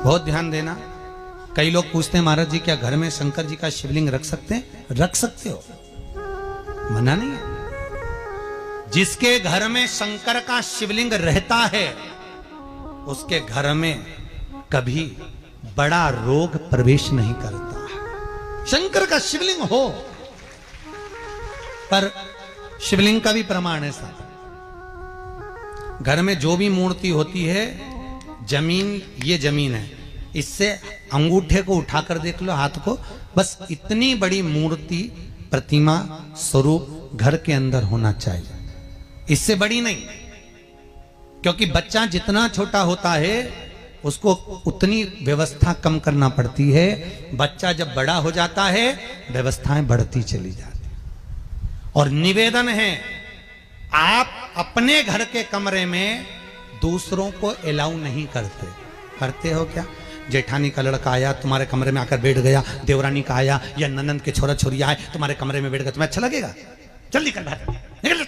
बहुत ध्यान देना। कई लोग पूछते हैं महाराज जी क्या घर में शंकर जी का शिवलिंग रख सकते हैं? रख सकते हो, मना नहीं है। जिसके घर में शंकर का शिवलिंग रहता है उसके घर में कभी बड़ा रोग प्रवेश नहीं करता। शंकर का शिवलिंग हो, पर शिवलिंग का भी प्रमाण है साहब। घर में जो भी मूर्ति होती है, जमीन ये जमीन है, इससे अंगूठे को उठाकर देख लो, हाथ को, बस इतनी बड़ी मूर्ति प्रतिमा स्वरूप घर के अंदर होना चाहिए, इससे बड़ी नहीं। क्योंकि बच्चा जितना छोटा होता है उसको उतनी व्यवस्था कम करना पड़ती है। बच्चा जब बड़ा हो जाता है व्यवस्थाएं बढ़ती चली जाती। और निवेदन है, आप अपने घर के कमरे में दूसरों को अलाउ नहीं करते। करते हो क्या? जेठानी का लड़का आया तुम्हारे कमरे में आकर बैठ गया, देवरानी का आया या ननंद के छोरा छोरी आए तुम्हारे कमरे में बैठ गए, तुम्हें अच्छा लगेगा? जल्दी कर बाहर निकल।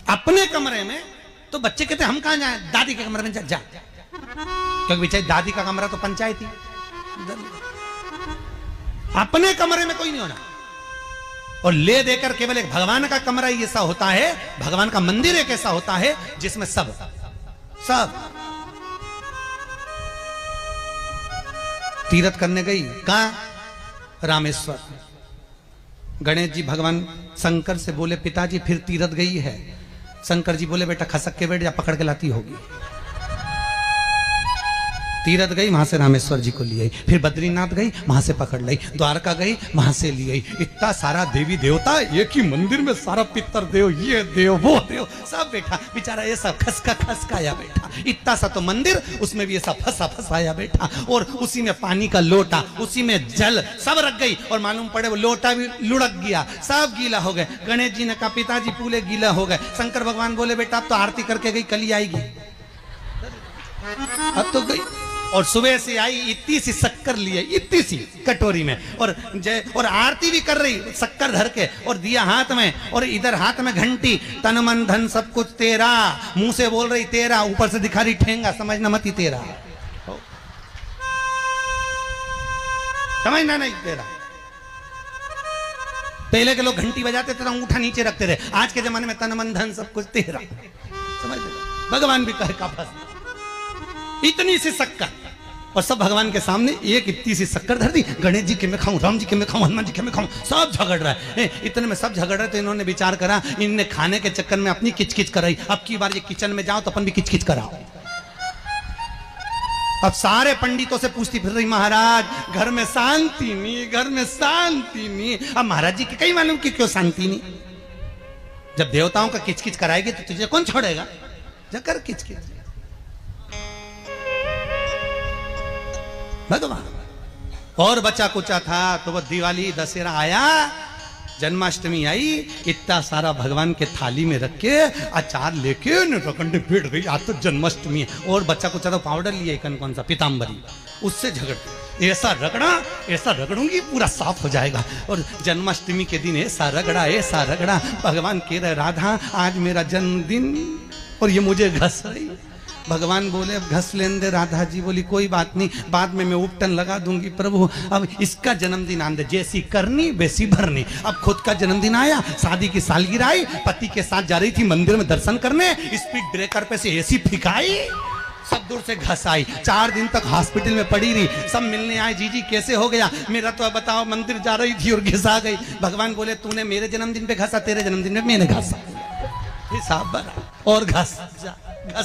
अपने कमरे में तो बच्चे कहते हम कहां जाएं? दादी के कमरे में जा, क्योंकि बेचारी दादी का कमरा तो पंचायती। अपने कमरे में कोई नहीं होना। और ले देकर केवल एक भगवान का कमरा ही ऐसा होता है, भगवान का मंदिर एक ऐसा होता है जिसमें सब तीर्थ करने गई। कहां? रामेश्वर। गणेश जी भगवान शंकर से बोले पिताजी फिर तीर्थ गई है। शंकर जी बोले बेटा खसक के बैठ जा, पकड़ के लाती होगी। तीरथ गई, वहां से रामेश्वर जी को ले आई। फिर बद्रीनाथ गई, वहां से पकड़ लाई। द्वारका गई, वहां से ले आई। इतना सारा देवी देवता एक ही मंदिर में, सारा पितर देव, ये देव वो देव सब बैठा। बेचारा ये सब खसकाया बैठा। इतना सा तो मंदिर, उसमें भी ऐसा फंसाया बैठा। और उसी में पानी का लोटा, उसी में जल सब रख गई। और मालूम पड़े वो लोटा भी लुढ़क गया, सब गीला हो गए। गणेश जी ने कहा पिताजी पूरे गीला हो गए। शंकर भगवान बोले बेटा अब तो आरती करके गई, कल ही आएगी। अब तो गई। और सुबह से आई, इतनी सी शक्कर लिए, इतनी सी कटोरी में, और आरती भी कर रही शक्कर धर के, और दिया हाथ में, और इधर हाथ में घंटी, तन मन धन सब कुछ तेरा। मुंह से बोल रही तेरा, ऊपर से दिखा रही ठेंगा, समझना मत ही तेरा, समझना नहीं तेरा। पहले के लोग घंटी बजाते थे तो अंगूठा नीचे रखते थे। आज के जमाने में तन मन धन सब कुछ तेरा, समझ भगवान भी कहे का फंस। इतनी सी शक्कर, और सब भगवान के सामने एक इतनी सी शक्कर धर दी। गणेश जी के मैं खाऊं, राम जी के मैं खाऊं, हनुमान जी के मैं खाऊं, सब झगड़ रहा है। इतने में सब झगड़ रहे तो इन्होंने विचार करा, इनने खाने के चक्कर में अपनी किचकिच कराई। अब की बार ये किचन में जाओ तो अपन भी किचकिच कराओ। अब सारे पंडितों से पूछती फिर रही महाराज घर में शांति नहीं, घर में शांति नहीं। अब महाराज जी के कई मालूम कि क्यों शांति नहीं। जब देवताओं का किचकिच कराएगी तो तुझे कौन छोड़ेगा? जकर किचकिच भगवान। और बचा कुचा था तो वो दिवाली दशहरा आया, जन्माष्टमी आई, इतना सारा भगवान के थाली में रख के अचार लेके रकंडे बैठ गई। आज तो जन्माष्टमी है। और बच्चा कुचा तो पाउडर लिए कौन सा पीताम्बरी, उससे झगड़ते। ऐसा रगड़ूंगी पूरा साफ हो जाएगा। और जन्माष्टमी के दिन ऐसा रगड़ा भगवान कह रहे राधा आज मेरा जन्मदिन और ये मुझे घस रही। भगवान बोले अब घस लेने दे। राधा जी बोली कोई बात नहीं, बाद में मैं उपटन लगा दूंगी प्रभु। अब इसका जन्मदिन आने दे, जैसी करनी वैसी भरनी। अब खुद का जन्मदिन आया, शादी की सालगिरह आई, पति के साथ जा रही थी मंदिर में दर्शन करने, स्पीड ब्रेकर पे से ऐसी फिकाई, सब दूर से घस आई। 4 दिन तक हॉस्पिटल में पड़ी रही। सब मिलने आए, जीजी कैसे हो गया? मेरा तो बताओ मंदिर जा रही थी और घिसा गई। भगवान बोले तूने मेरे जन्मदिन पे घसा, तेरे जन्मदिन में मैंने घसा। हिसाब बना और घस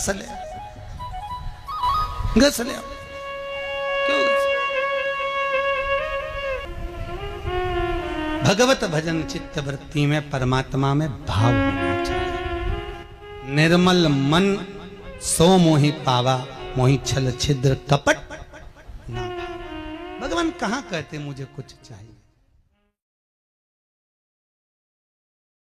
ले घस ले। क्यों? भगवत भजन चित्त वृत्ति में परमात्मा में भाव होना चाहिए। निर्मल मन सो मोहि पावा, मोहि छल छिद्र कपट ना। भगवान कहां कहते मुझे कुछ चाहिए।